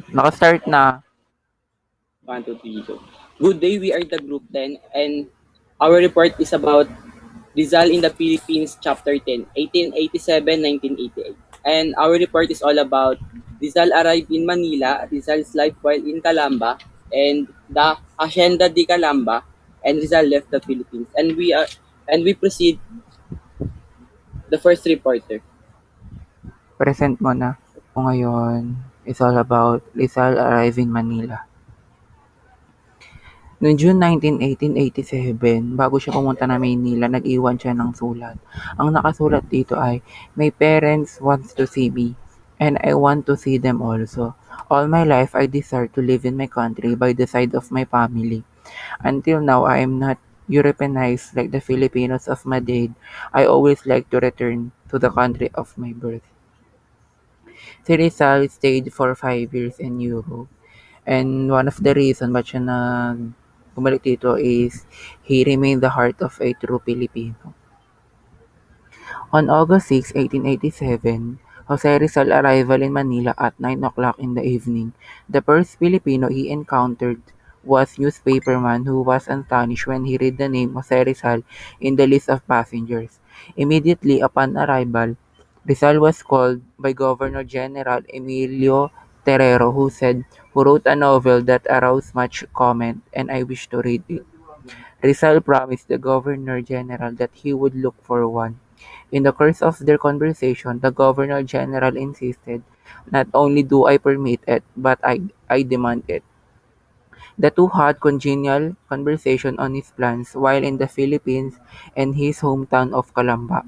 Naka-start na. 1, 2, 3, go. Good day, we are the group 10 and our report is about Rizal in the Philippines, Chapter 10, 1887-1988. And our report is all about Rizal arrived in Manila, Rizal's life while in Calamba, and the Hacienda de Calamba, and Rizal left the Philippines. And we proceed the first reporter. Present mo na. Ngayon is all about Rizal arriving Manila. Noong June 19, 1887, bago siya pumunta ng Maynila, nag-iwan siya ng sulat. Ang nakasulat dito ay, "My parents wants to see me, and I want to see them also. All my life I desire to live in my country by the side of my family. Until now I am not Europeanized like the Filipinos of my day. I always like to return to the country of my birth." Si Rizal stayed for 5 years in Europe. And one of the reason ba't siya bumalik dito is he remained the heart of a true Filipino. On August 6, 1887, Jose Rizal arrival in Manila at 9 o'clock in the evening. The first Filipino he encountered was newspaperman who was astonished when he read the name Jose Rizal in the list of passengers. Immediately upon arrival, Rizal was called by Governor General Emilio Terrero who wrote a novel that aroused much comment and I wish to read it. Rizal promised the Governor General that he would look for one. In the course of their conversation, the Governor General insisted, "Not only do I permit it, but I demand it." The two had congenial conversation on his plans while in the Philippines and his hometown of Calamba.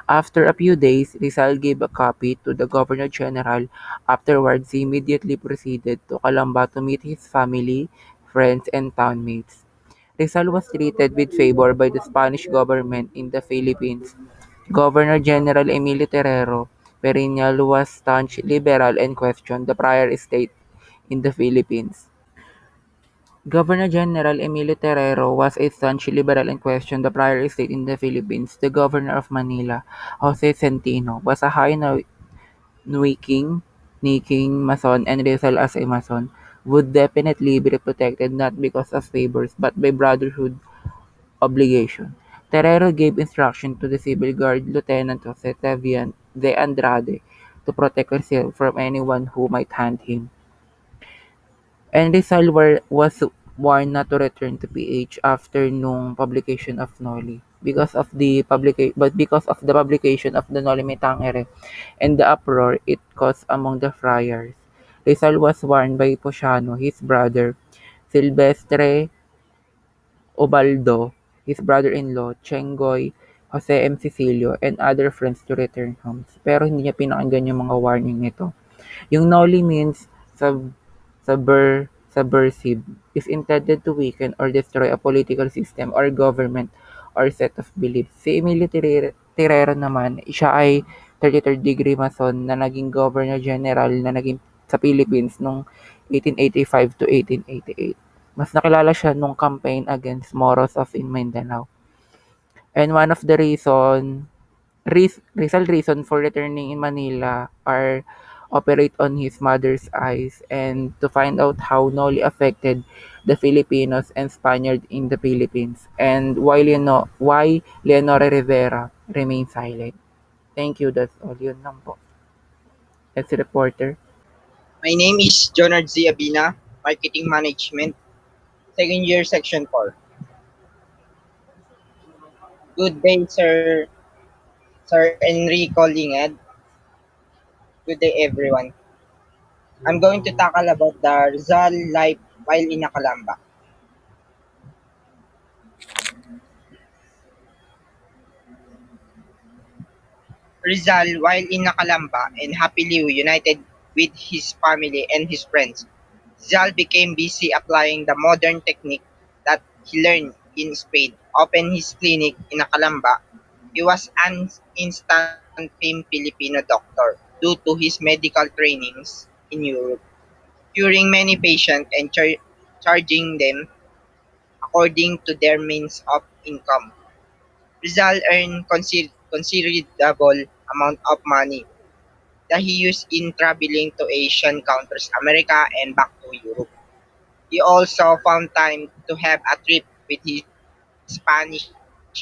After a few days, Rizal gave a copy to the Governor General. Afterwards, he immediately proceeded to Calamba to meet his family, friends, and townmates. Rizal was treated with favor by the Spanish government in the Philippines. Governor General Emilio Terrero Perennial was staunch liberal and questioned the prior state in the Philippines. Governor General Emilio Terrero was a staunch liberal and questioned the prior state in the Philippines. The Governor of Manila, Jose Centino, was a high-ranking Mason and Rizal as a Mason would definitely be protected not because of favors but by brotherhood obligation. Terrero gave instruction to the Civil Guard Lieutenant Jose Tavian de Andrade to protect Rizal from anyone who might hunt him. And Rizal was warned not to return to PH after nung publication of Noli because of the publication of the Noli Me Tangere and the uproar it caused among the friars. Rizal was warned by Posiano, his brother, Silvestre Ubaldo, his brother-in-law, Chenggoy, Jose M. Cecilio, and other friends to return homes. Pero hindi niya pinakinggan yung mga warning nito. Yung Noli means subversive is intended to weaken or destroy a political system or government or set of beliefs. Si Emilio Tirero naman, siya ay 33rd degree Mason na naging Governor General na naging sa Philippines noong 1885 to 1888. Mas nakilala siya nung campaign against Moros of in Mindanao. And one of the Rizal reason for returning in Manila are operate on his mother's eyes and to find out how Noli affected the Filipinos and Spaniard in the Philippines and why Leonora Rivera remained silent. Thank you, that's all. Yun lang po. As a reporter. My name is Jonard Z. Abina, Marketing Management, second year, Section 4. Good day, Sir Enrico Lingad. Good day, everyone. I'm going to tackle about the Rizal life while in Akalamba. Rizal, while in Akalamba and happily united with his family and his friends, Rizal became busy applying the modern technique that he learned in Spain. Opened his clinic in Akalamba. He was an instant fame Filipino doctor due to his medical trainings in Europe, curing many patients and charging them according to their means of income. Rizal earned considerable amount of money that he used in traveling to Asian countries, America, and back to Europe. He also found time to have a trip with his Spanish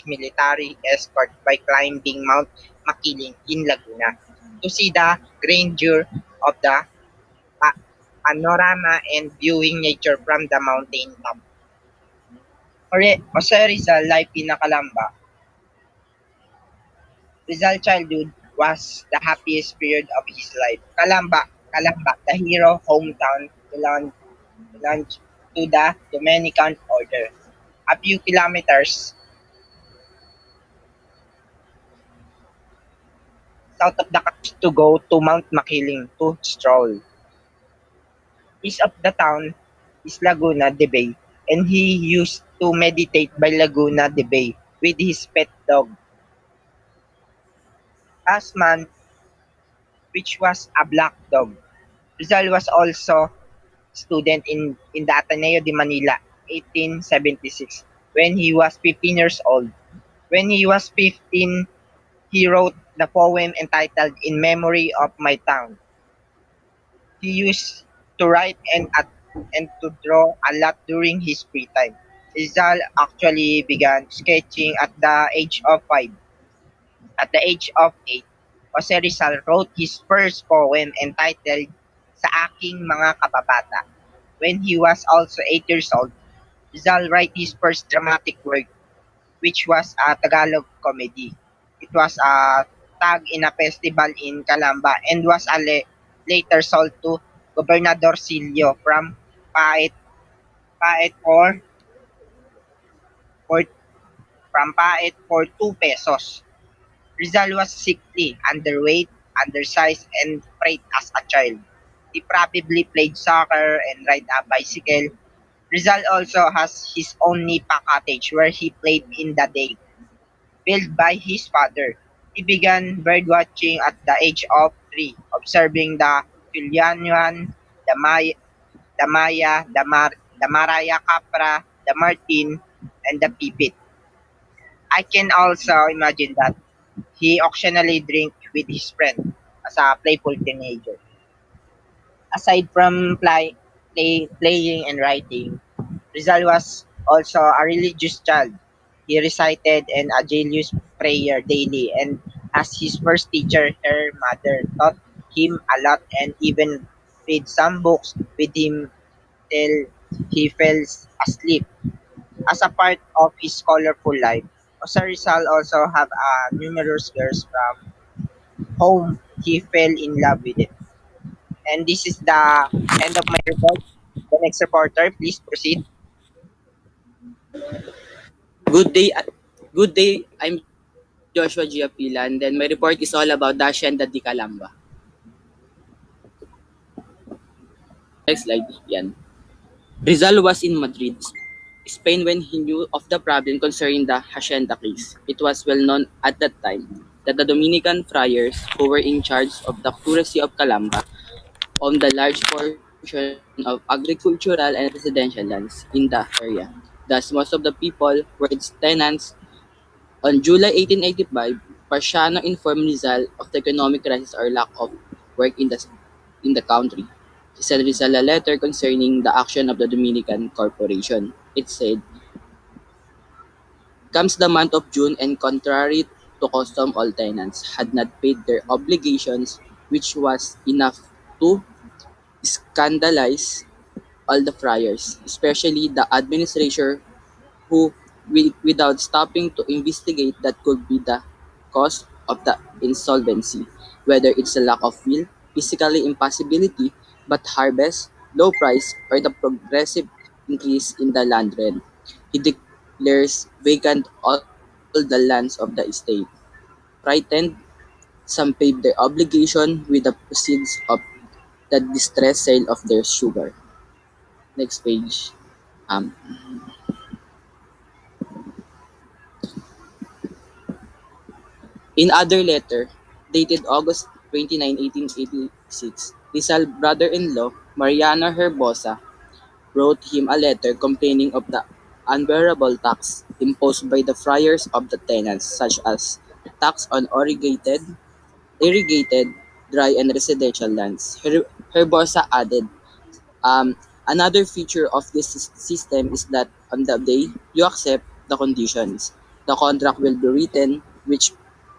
military escort by climbing Mount Makiling in Laguna to see the grandeur of the pa- panorama and viewing nature from the mountain top. Jose Rizal life in Calamba. Rizal childhood was the happiest period of his life. Calamba, the hero hometown, belonged to the Dominican order. A few kilometers south of the to go to Mount Makiling to stroll. East of the town is Laguna de Bay, and he used to meditate by Laguna de Bay with his pet dog, Asman, which was a black dog. Rizal was also student in the Ateneo de Manila, 1876, when he was 15 years old. When he was 15, he wrote the poem entitled In Memory of My Town. He used to write and to draw a lot during his free time. Rizal actually began sketching at the age of 5. At the age of 8, Jose Rizal wrote his first poem entitled Sa Aking Mga Kababata. When he was also 8 years old, Rizal wrote his first dramatic work, which was a Tagalog comedy. It was a tag in a festival in Calamba and was later sold to Gobernador Silio Paet Paet for Paet for 2 pesos. Rizal was sickly, underweight, undersized, and afraid as a child. He probably played soccer and ride a bicycle. Rizal also has his own nipa cottage where he played in the day, built by his father. He began birdwatching at the age of 3, observing the Culianuan, the Maya, the Maraya Capra, the Martin, and the Pipit. I can also imagine that he occasionally drank with his friend as a playful teenager. Aside from playing and writing, Rizal was also a religious child. He recited an Agelus prayer daily, and as his first teacher, her mother taught him a lot and even read some books with him till he fell asleep. As a part of his colorful life, Jose Rizal also have numerous girls from whom he fell in love with it. And this is the end of my report. The next reporter, please proceed. Good day, good day. I'm Joshua Giapila, and then my report is all about the Hacienda di Calamba. Next slide, yan. Rizal was in Madrid, Spain when he knew of the problem concerning the Hacienda case. It was well known at that time that the Dominican friars who were in charge of the curacy of Calamba owned the large portion of agricultural and residential lands in the area. Thus, most of the people were its tenants. On July 1885, Parciano informed Rizal of the economic crisis or lack of work in the country. He sent Rizal a letter concerning the action of the Dominican Corporation. It said, comes the month of June and contrary to custom all tenants had not paid their obligations, which was enough to scandalize all the friars, especially the administrator who, without stopping to investigate that could be the cause of the insolvency, whether it's a lack of will, physically impossibility, but harvest, low price, or the progressive increase in the land rent. He declares vacant all the lands of the estate. Frightened, some paid their obligation with the proceeds of the distress sale of their sugar. Next page. Um, In other letter, dated August 29, 1886, Rizal's brother-in-law, Mariano Herbosa, wrote him a letter complaining of the unbearable tax imposed by the friars of the tenants, such as tax on irrigated dry and residential lands. Herbosa added, another feature of this system is that on the day you accept the conditions, the contract will be written, which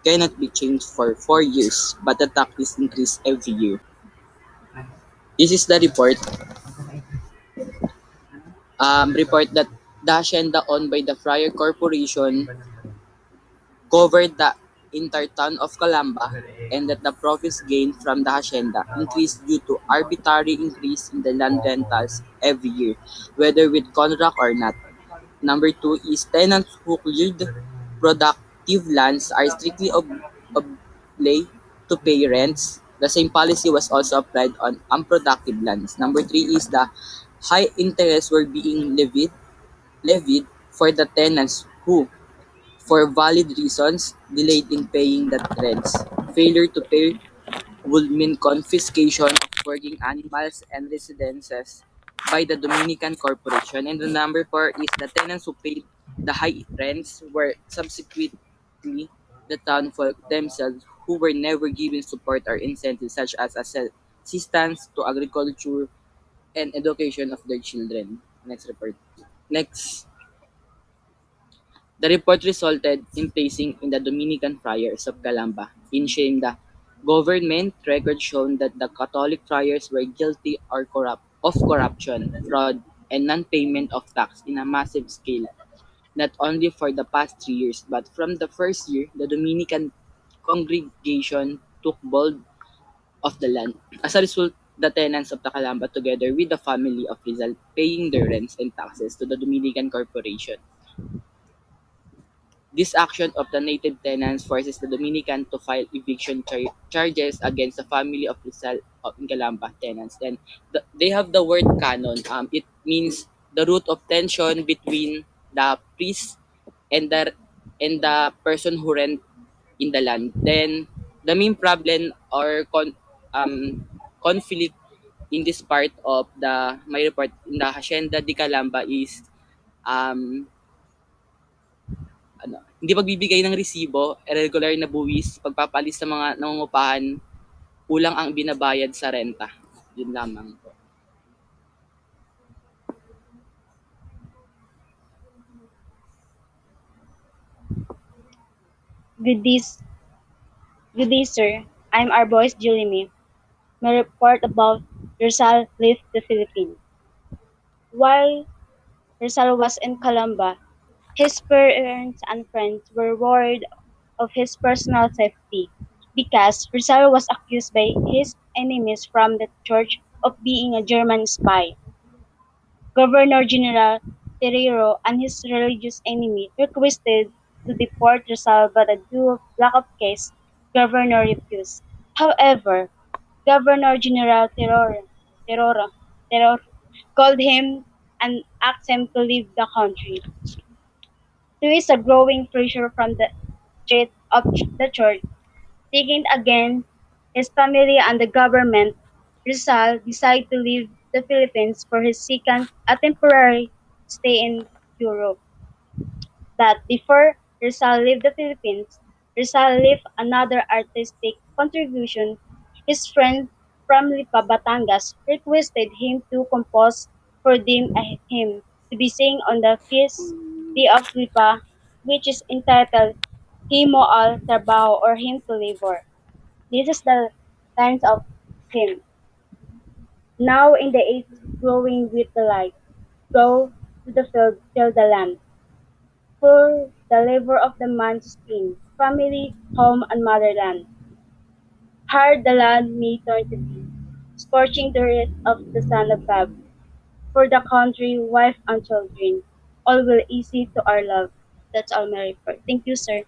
cannot be changed for 4 years, but the tax is increased every year. This is the report that the hacienda owned by the Friar Corporation covered the entire town of Calamba and that the profits gained from the hacienda increased due to arbitrary increase in the land rentals every year, whether with contract or not. Number two is tenants who cleared productive lands are strictly obliged to pay rents. The same policy was also applied on unproductive lands. Number three is the high interest were being levied for the tenants who, for valid reasons, delayed in paying the rents. Failure to pay would mean confiscation of working animals and residences by the Dominican Corporation. And the number four is the tenants who paid the high rents were subsequently the town folk themselves who were never given support or incentives such as assistance to agriculture and education of their children. Next report. Next, the report resulted in placing in the Dominican friars of Calamba in shame the government records shown that the Catholic friars were guilty or of corruption, fraud, and non-payment of tax in a massive scale, not only for the past 3 years, but from the first year the Dominican congregation took hold of the land. As a result, the tenants of the Calamba together with the family of Rizal paying their rents and taxes to the Dominican Corporation. This action of the native tenants forces the Dominican to file eviction charges against the family of Rizal of Calamba tenants. And they have the word canon. It means the root of tension between the priest and the person who rent in the land. Then the main problem or conflict in this part of the my report in the Hacienda de Calamba is um, hindi pagbibigay ng resibo, irregular na buwis, pagpapalis sa mga nangungupahan, kulang ang binabayad sa renta. Yun lamang po. Good day, good day, sir. I'm our voice, Julimi. My report about Rizal left the Philippines. While Rizal was in Calamba, his parents and friends were worried of his personal safety because Rizal was accused by his enemies from the church of being a German spy. Governor General Terrero and his religious enemy requested to deport Rizal but due to lack of case, Governor refused. However, Governor General Terror, Terror called him and asked him to leave the country. There is a growing pressure from the state of the church, taking again his family and the government. Rizal decided to leave the Philippines for his second a temporary stay in Europe. But before Rizal left the Philippines, Rizal left another artistic contribution. His friend from Lipa, Batangas requested him to compose for them a hymn to be sung on the feast day of Lipa, which is entitled Himo al Trabajo or Hymn to Labor. This is the lines of hymn. Now in the age growing with the light, go to the field, till the land. For the labor of the man's skin, family, home, and motherland. Hard the land may turn to be, scorching the earth of the sun above. For the country, wife, and children, all will easy to our love. That's all my report. Thank you, sir.